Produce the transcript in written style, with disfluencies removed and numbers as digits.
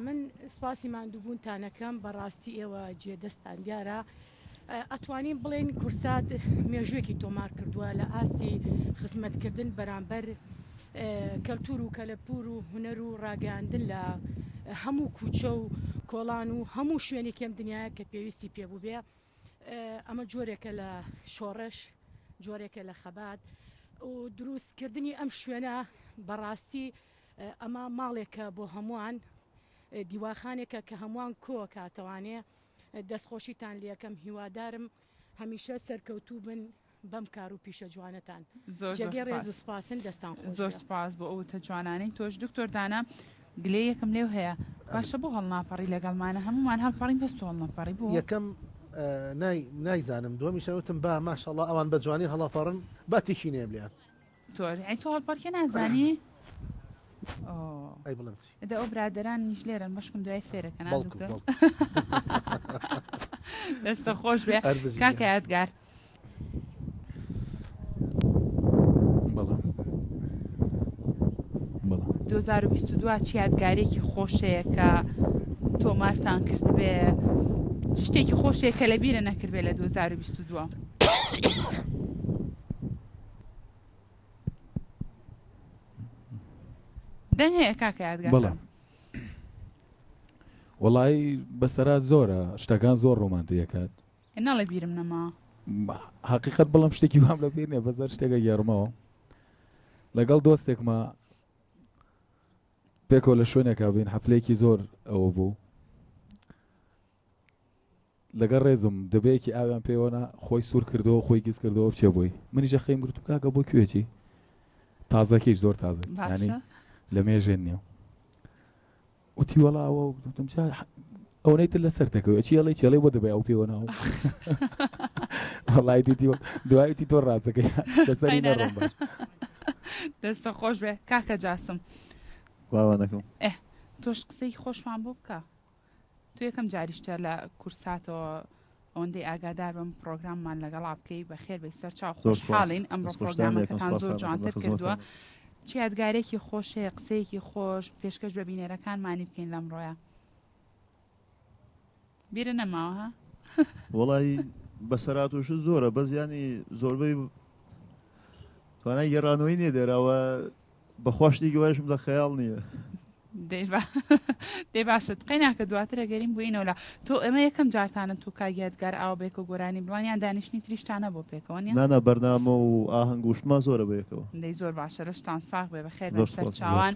من سپاسی ماندووبوونتانەکەم بەڕاستی ئێوە جێدەستان دیارە ئەتوانین بڵێن کورسات مێژوێکی تۆمار کردووە لە ئاستی خزمەتکردن بەرامبەر کەلتور و کەلەپور و هوەر و ڕاگەاندن لە هەموو کوچە و کۆڵان و هەموو شوێنێکم دنیاە کە پێویستی پێبوو بێ ئەمە جۆرێکە لە شۆڕش جۆرێکە لە خەبات و دروستکردنی ئەم شوێنە بەڕاستی ئەمە ماڵێکە بۆ هەمووان دیواخانێکە کە هەمووان کۆ کاتەوانێ دەستخۆشیتان لەکەم هیوادارم هەمیشە سەرکەوتوو بن بەم کار و پیشە جوانەتان جێگەی ڕێز و سپاسن دەستان زۆر سپاس بۆ ئەوتە جوانانەی تۆش دکتۆر دانا گلێ یەکەم لێو هەیە باشە بۆ هەڵناپەڕی لەگەڵمانە هەمومان هەڵپەڕین بەست هەڵناپەڕی بوو یەکەم نایزانم دووەمیشەوتم با ماشەڵڵا ئەوان بە جوانی هەڵاپەڕن با تێکی نێم لیان تۆر ئەی تۆ هەڵپەڕکێ نازانی ئەی بڵم ئەدە ئەو برادران نیش لێرن بەشکم دوای فێرەکەن دەستە خۆش بێ کاکە یادگار 2022 چی یادگارێکی خۆشەیە کە تۆمارتان کرد بێ شتێکی خۆشەیە کە لە بیرە نەکرد بێ لە 2022 دەنگ هەیە کاکە یادگار وەڵی بەسەرا زۆرە شتەکان زۆر ڕۆمانتیەکات نەڵێ بیرم نەما حقیقت بڵم شتێکی وام لە بیر نیە بەزەر شتێکە گێڕمەوە لەگەڵ دۆستێکمە پێکەوە لە شوێنێکا بین حەفلەیەکی زۆر ئەوە بوو لەگەڵ ڕێزم دەبەیەکی ئاویان پێوەنا خۆی سوور کردەوە خۆی گیز کردەوە بچێ بووی منیژە خەیم گرت و کاکە بۆ کوێتی تازەکیش زۆر تازە ینی لە مێژێن نییە وتی وەڵاوە وتم ئەو نەیتر لە سەر تەکەوە چیڵی چێڵی بۆ دەبێ ئەو پێوە ناو وەڵای دیتی دوایەتی تۆ ڕاستەکەی لەسەری نەڕۆم باش دەستە خۆش بێ کاکە جاسم باوانەکەم تۆش قسەی خۆشمان بۆ بکە تو یەکەم جاریشتە لە کورساتەوە ئەوەندەی ئاگادار بم پرۆگراممان لەگەڵا بکەی بە خێر بەی سەرچاو خۆشحاڵین ئەمڕۆ پرۆگرامەکەتان زۆر جوانتر کردووە چی یادگارێکی خۆشەیە قسەیەکی خۆش پێشکەش بە بینەرەکانمانی بکەین لەمڕۆیە بیرە نەماوە وەڵی بەسەراتوش زۆرە بەزیانی زۆربەی توانای گەڕانەوەی نێ دێراوە بەخۆشتی گوایشم لە خەیاڵ نییە دێ باشت قەی ناکە دواتر ئەگەریم بووینەوە لە تۆ ئەمە یەکەم جارتانە تو کاگیادگار ئاو بێک و گۆرانی بڵانیان دانیشتنی تریشتانە بۆ پێکەوە نیە نانە بەرنامە و ئاهەنگ وشتما زۆرە بەیەکەوە دەی زۆر باشە لەشتان ساغ بێ بە خێر بە سەر چاوان